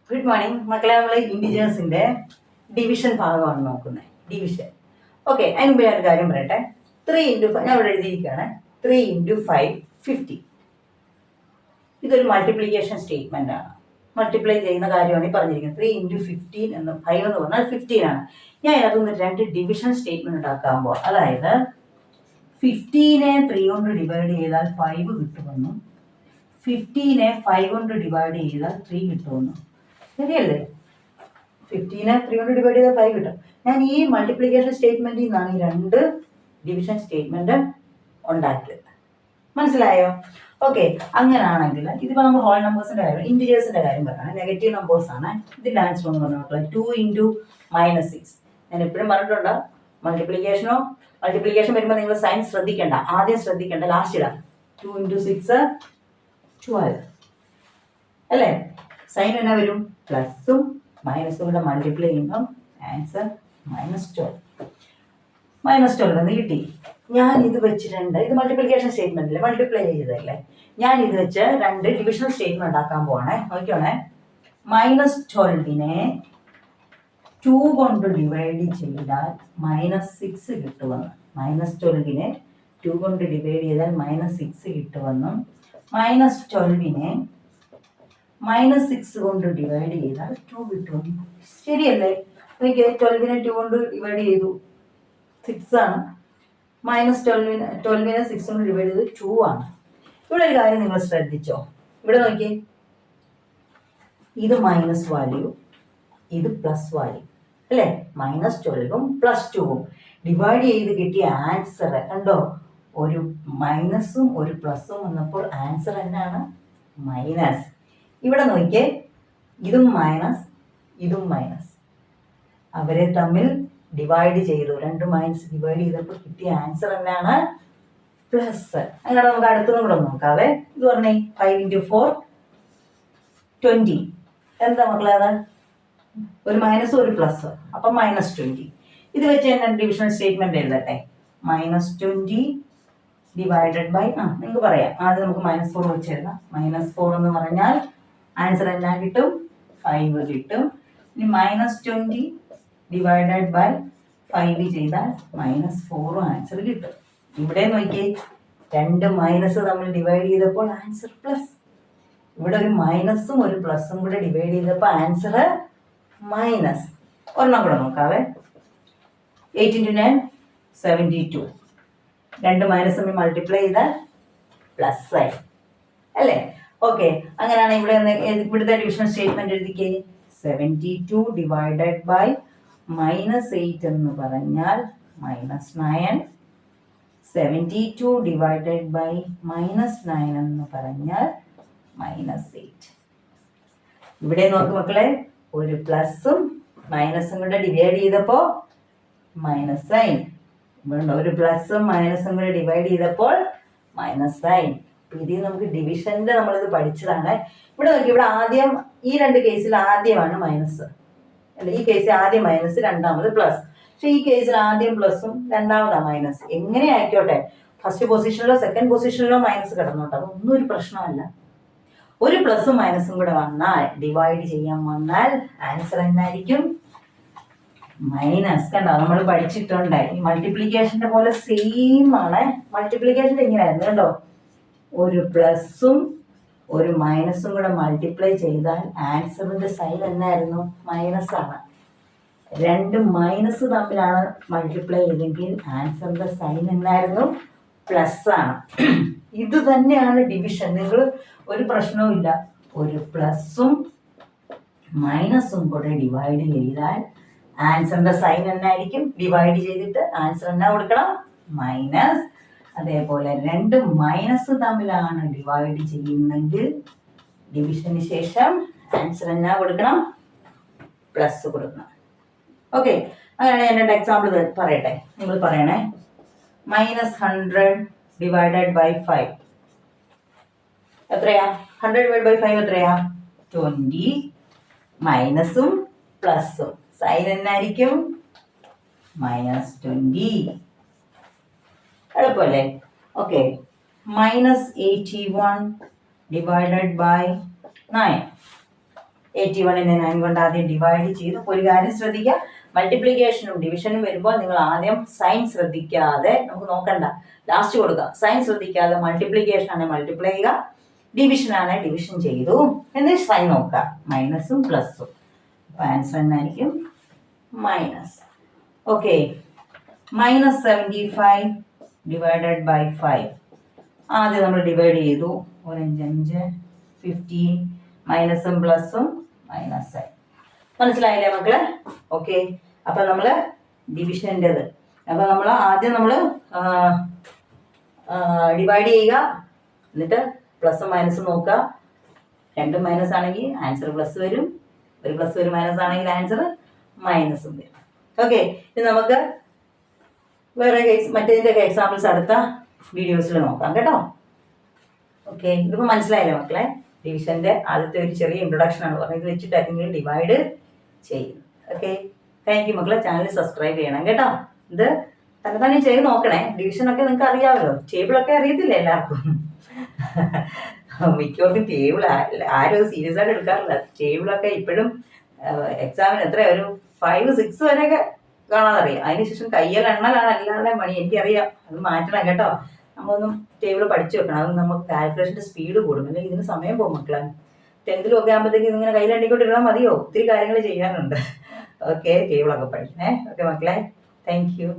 Good morning മക്കളെ. നമ്മൾ ഇൻഡിജേഴ്സിന്റെ division ഭാഗമാണ് നോക്കുന്നത്. ഡിവിഷൻ. ഓക്കെ, അതിന് മുമ്പ് ഞാനൊരു കാര്യം പറയട്ടെ. 3 × 5 ഞാൻ ഇവിടെ എഴുതിയിരിക്കുകയാണ്. 3 × 5 50. ഇതൊരു മൾട്ടിപ്ലിക്കേഷൻ സ്റ്റേറ്റ്മെന്റ് ആണ്. മൾട്ടിപ്ലൈ ചെയ്യുന്ന കാര്യമാണ് ഈ പറഞ്ഞിരിക്കുന്നത്. 3 × 15 എന്ന് 5 എന്ന് പറഞ്ഞാൽ 15 ആണ്. ഞാൻ ഇതിനകത്തുനിന്ന് 2 ഡിവിഷൻ സ്റ്റേറ്റ്മെന്റ് ഉണ്ടാക്കാൻ പോവാം. അതായത് 15നെ 3 കൊണ്ട് ഡിവൈഡ് ചെയ്താൽ 5 കിട്ടുമെന്നും 15നെ 5 കൊണ്ട് ഡിവൈഡ് ചെയ്താൽ 3 കിട്ടുമെന്നും. ശരിയല്ലേ? 15നെ 3 കൊണ്ട് ഡിവൈഡ് ചെയ്താൽ 5 കിട്ടും. ഞാൻ ഈ മൾട്ടിപ്ലിക്കേഷൻ സ്റ്റേറ്റ്മെന്റിൽ നിന്നാണ് ഈ 2 ഡിവിഷൻ സ്റ്റേറ്റ്മെന്റ് ഉണ്ടാക്കിയത്. മനസ്സിലായോ? ഓക്കെ, അങ്ങനെയാണെങ്കിൽ ഇതിപ്പോൾ നമ്മൾ ഹോൾ നമ്പേഴ്സിന്റെ കാര്യം, ഇൻഡിജേഴ്സിന്റെ കാര്യം പറയണം. നെഗറ്റീവ് നമ്പേഴ്സ് ആണ്. ഇതിന്റെ ആൻസർ എന്ന് പറഞ്ഞാൽ 2 × -6. ഞാൻ എപ്പോഴും പറഞ്ഞിട്ടുണ്ട്, മൾട്ടിപ്ലിക്കേഷൻ വരുമ്പോൾ നിങ്ങൾ സൈൻ ശ്രദ്ധിക്കേണ്ട. ആദ്യം ശ്രദ്ധിക്കേണ്ട, ലാസ്റ്റ് ഇടാം. 2 × 6 12 അല്ലേ? സൈൻ എന്നാ വരും? പ്ലസും മൈനസും കൂടെ മൾട്ടിപ്ലൈ ചെയ്യുമ്പം ആൻസർ -12. -12 എന്ന് കിട്ടി. ഞാൻ ഇത് വെച്ചിട്ടുണ്ട്. ഇത് മൾട്ടിപ്ലിക്കേഷൻ സ്റ്റേറ്റ്മെന്റിൽ മൾട്ടിപ്ലൈ ചെയ്തതല്ലേ. ഞാൻ ഇത് വെച്ച് 2 ഡിവിഷണൽ സ്റ്റേറ്റ്മെന്റ് ഉണ്ടാക്കാൻ പോവാണേ. നോക്കിയോണേ. -12നെ 2 കൊണ്ട് ഡിവൈഡ് ചെയ്താൽ -6 കിട്ടുമെന്ന്. -12നെ 2 കൊണ്ട് ഡിവൈഡ് ചെയ്താൽ -6 കിട്ടുമെന്നും -12നെ -6 കൊണ്ട് ഡിവൈഡ് ചെയ്താൽ 2 കിട്ടും. ശരിയല്ലേ? എനിക്ക് 12നെ 2 കൊണ്ട് ഡിവൈഡ് ചെയ്തു, 6 ആണ്. -12നെ 6 കൊണ്ട് ഡിവൈഡ് ചെയ്ത് 2 ആണ്. ഇവിടെ ഒരു കാര്യം നിങ്ങൾ ശ്രദ്ധിച്ചോ. ഇവിടെ നോക്കിയേ, ഇത് മൈനസ് വാല്യൂ, ഇത് പ്ലസ് വാല്യൂ അല്ലേ? -12ഉം +2ഉം ഡിവൈഡ് ചെയ്ത് കിട്ടിയ ആൻസർ കണ്ടോ? ഒരു മൈനസും ഒരു പ്ലസും വന്നപ്പോൾ ആൻസർ എന്നാണ്? മൈനസ്. ഇവിടെ നോക്കിയേ, ഇതും മൈനസ്, ഇതും മൈനസ്. അവരെ തമ്മിൽ ഡിവൈഡ് ചെയ്തു. 2 മൈനസ് ഡിവൈഡ് ചെയ്തപ്പോൾ കിട്ടിയ ആൻസർ എന്നാണ്? പ്ലസ്. അങ്ങനെ നമുക്ക് അടുത്തതും കൂടെ നോക്കാവേ. ഇത് പറഞ്ഞേ, 5 × 4 20. എന്താ മക്കളെ അത്? ഒരു മൈനസും ഒരു പ്ലസ്, അപ്പം -20. ഇത് വെച്ച് തന്നെ ഡിവിഷൻ സ്റ്റേറ്റ്മെന്റ് എഴുതട്ടെ. -20 ഡിവൈഡഡ് ബൈ നിങ്ങൾക്ക് പറയാം. ആദ്യം നമുക്ക് -4 വെച്ച് എഴുതാം. -4 എന്ന് പറഞ്ഞാൽ ആൻസർ എന്നാ കിട്ടും? 5 കിട്ടും. ഇനി -20 ഡിവൈഡഡ് ബൈ 5 ചെയ്താൽ -4 ആൻസർ കിട്ടും. ഇവിടെ നോക്കിയേ, 2 മൈനസ് തമ്മിൽ ഡിവൈഡ് ചെയ്തപ്പോൾ ആൻസർ പ്ലസ്. ഇവിടെ ഒരു മൈനസും ഒരു പ്ലസും കൂടെ ഡിവൈഡ് ചെയ്തപ്പോൾ ആൻസർ മൈനസ്. ഒരെണ്ണം കൂടെ നോക്കാവേ. 8 × 9 72. 2 മൈനസ് തമ്മിൽ മൾട്ടിപ്ലൈ ചെയ്താൽ പ്ലസ് ആയി അല്ലേ? ഓക്കെ, അങ്ങനെയാണ് ഇവിടുത്തെ ഡിവിഷൻ സ്റ്റേറ്റ്മെന്റ് എഴുതിക്കേ. 72 ഡിവൈഡഡ് ബൈ -8 എന്ന് പറഞ്ഞാൽ -9. 72 ഡിവൈഡഡ് ബൈ -9 എന്ന് പറഞ്ഞാൽ -8. ഇവിടെ നോക്ക് മക്കളെ, ഒരു പ്ലസും മൈനസും കൂടെ ഡിവൈഡ് ചെയ്തപ്പോൾ മൈനസ് സൈൻ. ഇവിടെ ഒരു പ്ലസും മൈനസും കൂടെ ഡിവൈഡ് ചെയ്തപ്പോൾ മൈനസ് സൈൻ. ഇതിൽ നമുക്ക് ഡിവിഷന്റെ നമ്മളിത് പഠിച്ചതാണ്. ഇവിടെ നോക്കി, ഇവിടെ ആദ്യം ഈ 2 കേസിൽ ആദ്യമാണ് മൈനസ് അല്ല, ഈ കേസിൽ ആദ്യം മൈനസ്, രണ്ടാമത് പ്ലസ്. പക്ഷെ ഈ കേസിൽ ആദ്യം പ്ലസും രണ്ടാമതാ മൈനസ്. എങ്ങനെ ആയിക്കോട്ടെ, ഫസ്റ്റ് പൊസിഷനിലോ സെക്കൻഡ് പൊസിഷനിലോ മൈനസ് കിടന്നോട്ടെ, അതൊന്നും ഒരു പ്രശ്നമല്ല. ഒരു പ്ലസും മൈനസും കൂടെ വന്നാൽ, ഡിവൈഡ് ചെയ്യാൻ വന്നാൽ ആൻസർ എന്നായിരിക്കും? മൈനസ്. കണ്ടോ, നമ്മൾ പഠിച്ചിട്ടുണ്ട്. ഈ മൾട്ടിപ്ലിക്കേഷന്റെ പോലെ സെയിം ആണ്. മൾട്ടിപ്ലിക്കേഷൻ എങ്ങനെയായിരുന്നു കണ്ടോ? ഒരു പ്ലസും ഒരു മൈനസും കൂടെ മൾട്ടിപ്ലൈ ചെയ്താൽ ആൻസറിന്റെ സൈൻ എന്നായിരുന്നു? മൈനസ് ആണ്. 2 മൈനസ് തമ്മിലാണ് മൾട്ടിപ്ലൈ ചെയ്തെങ്കിൽ ആൻസറിന്റെ സൈൻ എന്നായിരുന്നു? പ്ലസ് ആണ്. ഇത് തന്നെയാണ് ഡിവിഷൻ. നിങ്ങൾ ഒരു പ്രശ്നവും ഇല്ല. ഒരു പ്ലസും മൈനസും കൂടെ ഡിവൈഡ് ചെയ്താൽ ആൻസറിന്റെ സൈൻ എന്നായിരിക്കും? ഡിവൈഡ് ചെയ്തിട്ട് ആൻസർ എന്നാ കൊടുക്കണം? മൈനസ്. അതേപോലെ 2 മൈനസ് തമ്മിലാണ് ഡിവൈഡ് ചെയ്യുന്നെങ്കിൽ ഡിവിഷന് ശേഷം ആൻസർ എന്നാ കൊടുക്കണം? പ്ലസ് കൊടുക്കണം. ഓക്കെ, അങ്ങനെയാണ് ഞാൻ 2 എക്സാമ്പിൾ പറയട്ടെ. നിങ്ങൾ പറയണേ. -100 ഡിവൈഡഡ് ബൈ 5 എത്രയാ? 100 ഡിവൈഡ് ബൈ 5 എത്രയാ? 20. മൈനസും പ്ലസും സൈൻ എന്നായിരിക്കും? -20. എളുപ്പമല്ലേ? ഓക്കെ. -81 ഡിവൈഡഡ് ബൈ 9 81നെ 9 കൊണ്ട് ആദ്യം ഡിവൈഡ് ചെയ്തു. ഒരു കാര്യം ശ്രദ്ധിക്കുക, മൾട്ടിപ്ലിക്കേഷനും ഡിവിഷനും വരുമ്പോൾ നിങ്ങൾ ആദ്യം സൈൻ ശ്രദ്ധിക്കാതെ, നമുക്ക് നോക്കണ്ട, ലാസ്റ്റ് കൊടുക്കുക. സൈൻ ശ്രദ്ധിക്കാതെ മൾട്ടിപ്ലിക്കേഷൻ ആണ് മൾട്ടിപ്ലൈ ചെയ്യുക, ഡിവിഷൻ ആണ് ഡിവിഷൻ ചെയ്തു, എന്നിട്ട് സൈൻ നോക്കുക, മൈനസും പ്ലസും. അപ്പോൾ ആൻസർ എന്നായിരിക്കും മൈനസ്. Okay, -75 divided by 5. ആദ്യം നമ്മൾ ഡിവൈഡ് ചെയ്തു. 5 15, മൈനസും പ്ലസും മൈനസ്. മനസ്സിലായില്ലേ മക്കളെ? ഓക്കെ, അപ്പം നമ്മൾ ഡിവിഷൻ്റെത്, അപ്പം നമ്മൾ ആദ്യം നമ്മൾ ഡിവൈഡ് ചെയ്യുക, എന്നിട്ട് പ്ലസും മൈനസും നോക്കുക. രണ്ടും മൈനസ് ആണെങ്കിൽ ആൻസർ പ്ലസ് വരും, ഒരു പ്ലസ് ഒരു മൈനസ് ആണെങ്കിൽ ആൻസർ മൈനസും വരും. ഓക്കെ, ഇത് നമുക്ക് വേറെ മറ്റേതിൻ്റെയൊക്കെ എക്സാമ്പിൾസ് അടുത്ത വീഡിയോസിൽ നോക്കാം കേട്ടോ. ഓക്കെ, ഇതിപ്പോൾ മനസ്സിലായില്ലേ മക്കളെ? ഡിവിഷൻ്റെ ആദ്യത്തെ ഒരു ചെറിയ ഇൻട്രൊഡക്ഷൻ ആണ് പറഞ്ഞത്. ഇത് വെച്ചിട്ടായിരിക്കും ഡിവൈഡ് ചെയ്യും. ഓക്കെ, താങ്ക് യു മക്കളെ. ചാനൽ സബ്സ്ക്രൈബ് ചെയ്യണം കേട്ടോ. ഇത് തന്നെ ചെയ്ത് നോക്കണേ. ഡിവിഷനൊക്കെ നിങ്ങൾക്ക് അറിയാമല്ലോ, ടേബിളൊക്കെ അറിയത്തില്ല എല്ലാവർക്കും. മിക്കവർക്കും ടേബിൾ ആരും സീരിയസ് ആയിട്ട് എടുക്കാറില്ല. ടേബിളൊക്കെ ഇപ്പോഴും എക്സാമിന് എത്ര ഒരു 5, 6 വരെയൊക്കെ കാണാതറിയാം. അതിനുശേഷം കയ്യിലെണ്ണലാണ് എല്ലാവരുടെയും പണി. എനിക്കറിയാം, അത് മാറ്റണം കേട്ടോ. നമ്മളൊന്നും ടേബിൾ പഠിച്ചു വെക്കണം. അത് നമുക്ക് കാൽക്കുലേഷൻ്റെ സ്പീഡ് കൂടും, അല്ലെങ്കിൽ ഇതിന് സമയം പോകും മക്കളെ. 10th ഒക്കെ ആകുമ്പോഴത്തേക്ക് ഇങ്ങനെ കയ്യിലണ്ടിക്കൊണ്ടിരുന്നാൽ മതിയോ? ഒത്തിരി കാര്യങ്ങൾ ചെയ്യാനുണ്ട്. ഓക്കെ, ടേബിളൊക്കെ പഠിക്കണേ. ഓക്കെ മക്കളെ, താങ്ക് യു.